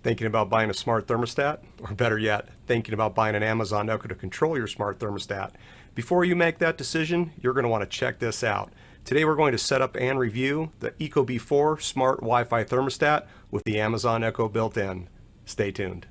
Thinking about buying a smart thermostat? Or better yet, thinking about buying an Amazon Echo to control your smart thermostat? Before you make that decision, you're going to want to check this out. Today we're going to set up and review the Ecobee 4 Smart Wi-Fi Thermostat with the Amazon Echo built in. Stay tuned.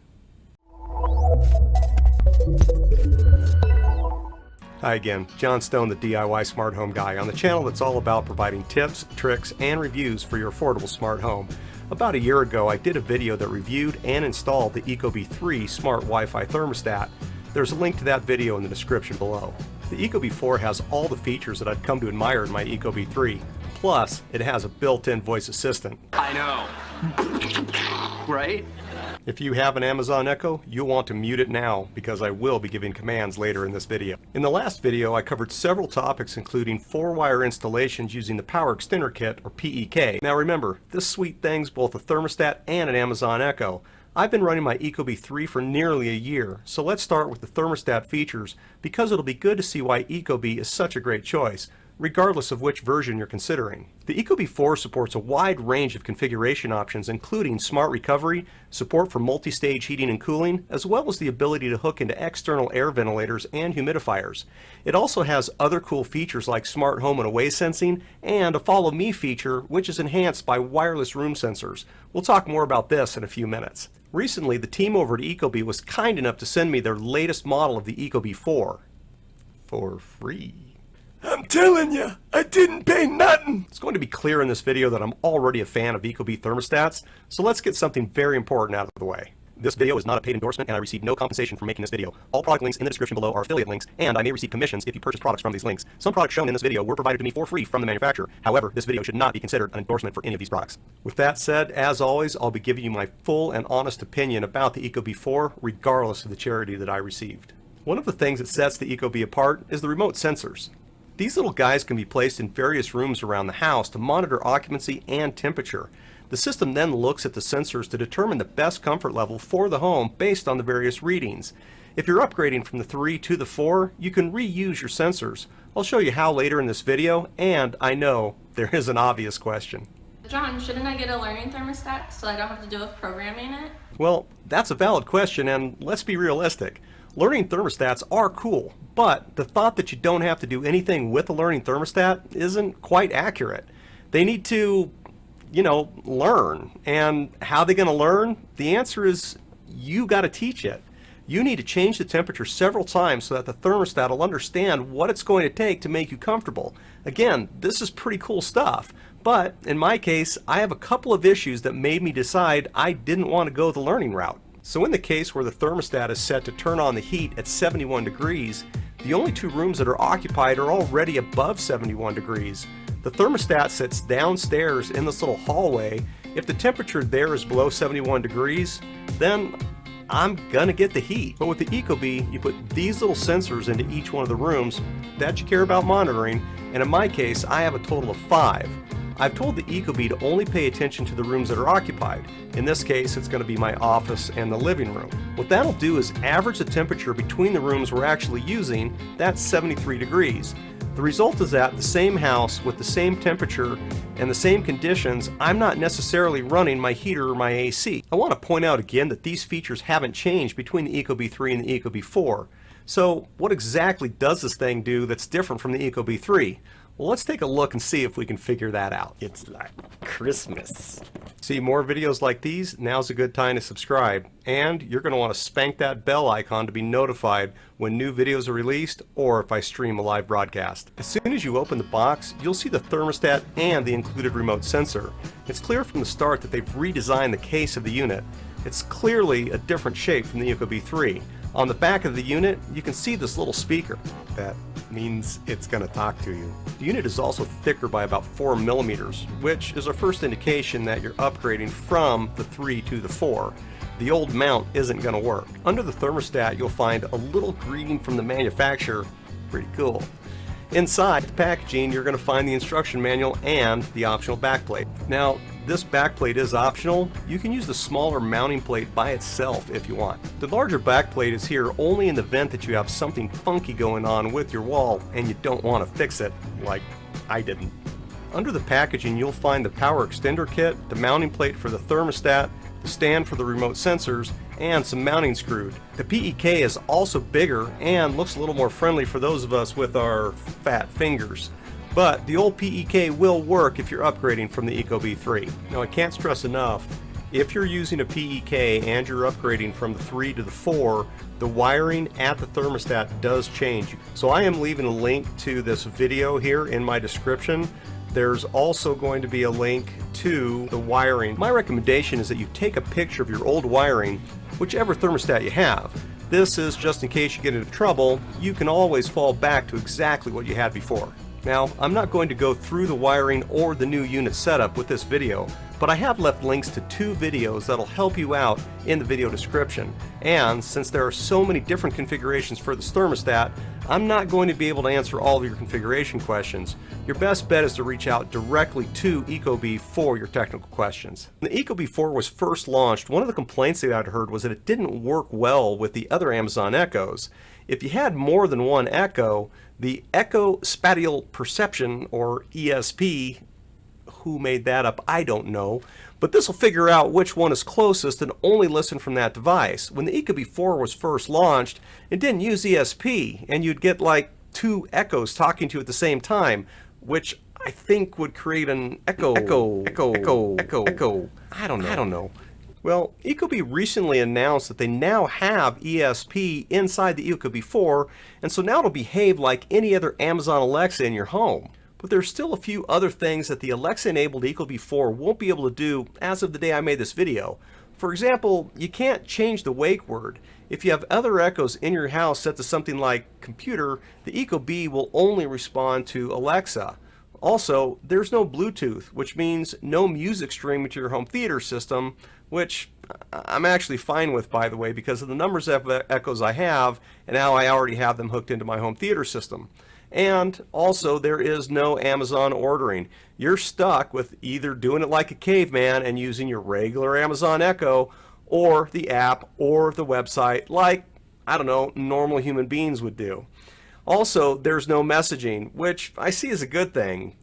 Hi again, John Stone, the DIY Smart Home Guy, on the channel that's all about providing tips, tricks, and reviews for your affordable smart home. About a year ago, I did a video that reviewed and installed the Ecobee 3 Smart Wi-Fi Thermostat. There's a link to that video in the description below. The Ecobee 4 has all the features that I've come to admire in my Ecobee 3. Plus, it has a built-in voice assistant. I know, right? If you have an Amazon Echo, you'll want to mute it now because I will be giving commands later in this video. In the last video, I covered several topics including 4-wire installations using the Power Extender Kit, or PEK. Now remember, this sweet thing's both a thermostat and an Amazon Echo. I've been running my Ecobee 3 for nearly a year, so let's start with the thermostat features because it'll be good to see why Ecobee is such a great choice, regardless of which version you're considering. The Ecobee 4 supports a wide range of configuration options including smart recovery, support for multi-stage heating and cooling, as well as the ability to hook into external air ventilators and humidifiers. It also has other cool features like smart home and away sensing and a follow me feature which is enhanced by wireless room sensors. We'll talk more about this in a few minutes. Recently, the team over at Ecobee was kind enough to send me their latest model of the Ecobee 4 for free. I'm telling you, I didn't pay nothing! It's going to be clear in this video that I'm already a fan of Ecobee thermostats, so let's get something very important out of the way. This video is not a paid endorsement and I received no compensation for making this video. All product links in the description below are affiliate links, and I may receive commissions if you purchase products from these links. Some products shown in this video were provided to me for free from the manufacturer. However, this video should not be considered an endorsement for any of these products. With that said, as always, I'll be giving you my full and honest opinion about the Ecobee 4, regardless of the charity that I received. One of the things that sets the Ecobee apart is the remote sensors. These little guys can be placed in various rooms around the house to monitor occupancy and temperature. The system then looks at the sensors to determine the best comfort level for the home based on the various readings. If you're upgrading from the 3 to the 4, you can reuse your sensors. I'll show you how later in this video, and I know there is an obvious question. John, shouldn't I get a learning thermostat so I don't have to deal with programming it? Well, that's a valid question, and let's be realistic. Learning thermostats are cool, but the thought that you don't have to do anything with a learning thermostat isn't quite accurate. They need to, learn. And how are they going to learn? The answer is you got to teach it. You need to change the temperature several times so that the thermostat will understand what it's going to take to make you comfortable. Again, this is pretty cool stuff, but in my case, I have a couple of issues that made me decide I didn't want to go the learning route. So in the case where the thermostat is set to turn on the heat at 71 degrees, the only two rooms that are occupied are already above 71 degrees. The thermostat sits downstairs in this little hallway. If the temperature there is below 71 degrees, then I'm gonna get the heat. But with the Ecobee, you put these little sensors into each one of the rooms that you care about monitoring, and in my case, I have a total of 5. I've told the Ecobee to only pay attention to the rooms that are occupied. In this case, it's going to be my office and the living room. What that'll do is average the temperature between the rooms we're actually using. That's 73 degrees. The result is that the same house with the same temperature and the same conditions, I'm not necessarily running my heater or my AC. I want to point out again that these features haven't changed between the Ecobee 3 and the Ecobee 4. So what exactly does this thing do that's different from the Ecobee 3? Well, let's take a look and see if we can figure that out. It's like Christmas. See more videos like these? Now's a good time to subscribe. And you're going to want to spank that bell icon to be notified when new videos are released or if I stream a live broadcast. As soon as you open the box, you'll see the thermostat and the included remote sensor. It's clear from the start that they've redesigned the case of the unit. It's clearly a different shape from the Ecobee 3. On the back of the unit, you can see this little speaker. That means it's going to talk to you. The unit is also thicker by about 4 millimeters, which is a first indication that you're upgrading from the 3 to the 4. The old mount isn't going to work. Under the thermostat, you'll find a little greeting from the manufacturer. Pretty cool. Inside the packaging, you're going to find the instruction manual and the optional backplate. Now, this backplate is optional. You can use the smaller mounting plate by itself if you want. The larger backplate is here only in the event that you have something funky going on with your wall and you don't want to fix it, like I didn't. Under the packaging, you'll find the power extender kit, the mounting plate for the thermostat, the stand for the remote sensors, and some mounting screws. The PEK is also bigger and looks a little more friendly for those of us with our fat fingers. But the old PEK will work if you're upgrading from the ecobee 3. Now I can't stress enough, if you're using a PEK and you're upgrading from the 3 to the 4, the wiring at the thermostat does change. So I am leaving a link to this video here in my description. There's also going to be a link to the wiring. My recommendation is that you take a picture of your old wiring, whichever thermostat you have. This is just in case you get into trouble, you can always fall back to exactly what you had before. Now, I'm not going to go through the wiring or the new unit setup with this video, but I have left links to 2 videos that'll help you out in the video description. And since there are so many different configurations for this thermostat, I'm not going to be able to answer all of your configuration questions. Your best bet is to reach out directly to ecobee for your technical questions. When the ecobee 4 was first launched, one of the complaints that I'd heard was that it didn't work well with the other Amazon Echoes. If you had more than one Echo, the Echo Spatial Perception, or ESP, who made that up, I don't know, but this will figure out which one is closest and only listen from that device. When the ecobee 4 was first launched, it didn't use ESP, and you'd get like 2 echoes talking to you at the same time, which I think would create an echo. I don't know. Well, ecobee recently announced that they now have ESP inside the ecobee 4, and so now it'll behave like any other Amazon Alexa in your home. But there's still a few other things that the Alexa-enabled ecobee 4 won't be able to do as of the day I made this video. For example, you can't change the wake word. If you have other echoes in your house set to something like computer, the ecobee will only respond to Alexa. Also, there's no Bluetooth, which means no music streaming to your home theater system, which I'm actually fine with, by the way, because of the numbers of echoes I have and how I already have them hooked into my home theater system. And also, there is no Amazon ordering. You're stuck with either doing it like a caveman and using your regular Amazon Echo, or the app or the website like, I don't know, normal human beings would do. Also, there's no messaging, which I see as a good thing.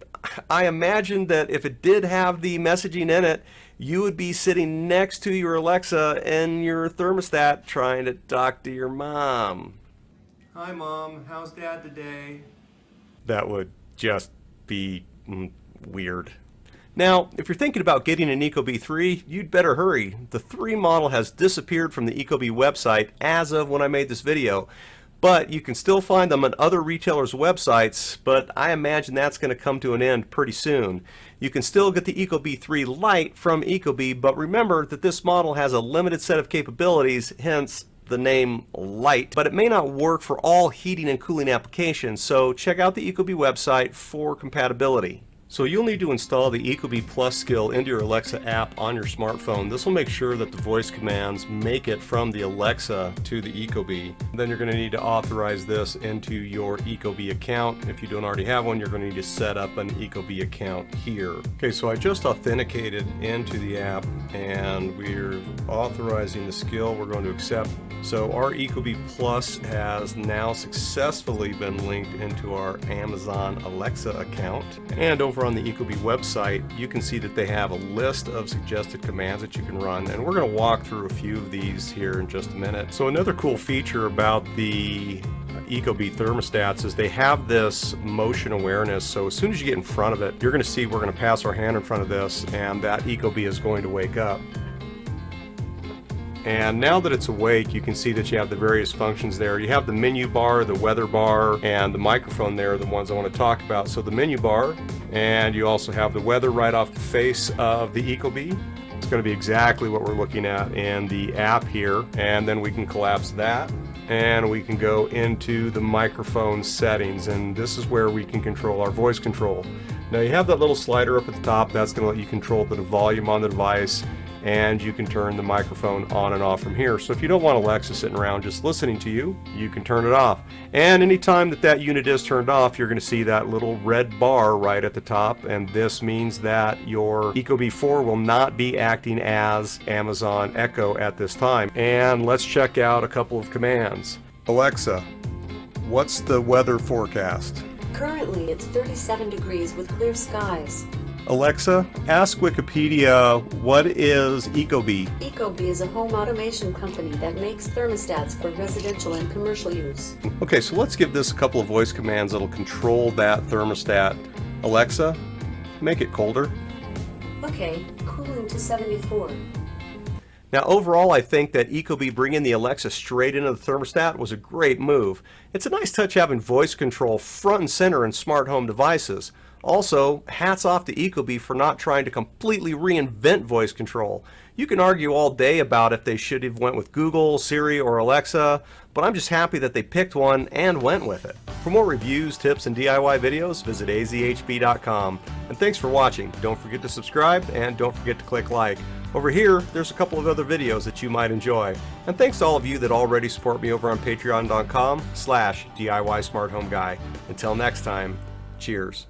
I imagine that if it did have the messaging in it, you would be sitting next to your Alexa and your thermostat trying to talk to your mom. Hi Mom, how's Dad today? That would just be weird. Now, if you're thinking about getting an ecobee 3, you'd better hurry. The 3 model has disappeared from the ecobee website as of when I made this video. But you can still find them on other retailers' websites, but I imagine that's going to come to an end pretty soon. You can still get the ecobee 3 Lite from ecobee, but remember that this model has a limited set of capabilities, hence the name Lite, but it may not work for all heating and cooling applications, so check out the ecobee website for compatibility. So you'll need to install the ecobee Plus skill into your Alexa app on your smartphone. This will make sure that the voice commands make it from the Alexa to the ecobee. Then you're going to need to authorize this into your ecobee account. If you don't already have one, you're going to need to set up an ecobee account here. Okay, so I just authenticated into the app and we're authorizing the skill. We're going to accept. So our ecobee Plus has now successfully been linked into our Amazon Alexa account. And over on the ecobee website, you can see that they have a list of suggested commands that you can run, and we're going to walk through a few of these here in just a minute. So another cool feature about the ecobee thermostats is they have this motion awareness. So as soon as you get in front of it, you're going to see we're going to pass our hand in front of this, and that ecobee is going to wake up. And now that it's awake, you can see that you have the various functions there. You have the menu bar, the weather bar, and the microphone there are the ones I want to talk about. So the menu bar, and you also have the weather right off the face of the ecobee. It's going to be exactly what we're looking at in the app here. And then we can collapse that, and we can go into the microphone settings, and this is where we can control our voice control. Now you have that little slider up at the top. That's going to let you control the volume on the device, and you can turn the microphone on and off from here. So if you don't want Alexa sitting around just listening to you, you can turn it off. And anytime that that unit is turned off, you're going to see that little red bar right at the top, and this means that your ecobee 4 will not be acting as Amazon Echo at this time. And let's check out a couple of commands. Alexa, what's the weather forecast? Currently, it's 37 degrees with clear skies. Alexa, ask Wikipedia, what is Ecobee? Ecobee is a home automation company that makes thermostats for residential and commercial use. Okay, so let's give this a couple of voice commands that'll control that thermostat. Alexa, make it colder. Okay, cooling to 74. Now, overall, I think that Ecobee bringing the Alexa straight into the thermostat was a great move. It's a nice touch having voice control front and center in smart home devices. Also, hats off to Ecobee for not trying to completely reinvent voice control. You can argue all day about if they should have went with Google, Siri, or Alexa, but I'm just happy that they picked one and went with it. For more reviews, tips, and DIY videos, visit azhb.com. And thanks for watching. Don't forget to subscribe and don't forget to click like. Over here, there's a couple of other videos that you might enjoy. And thanks to all of you that already support me over on patreon.com/DIY Smart Home Guy. Until next time, cheers.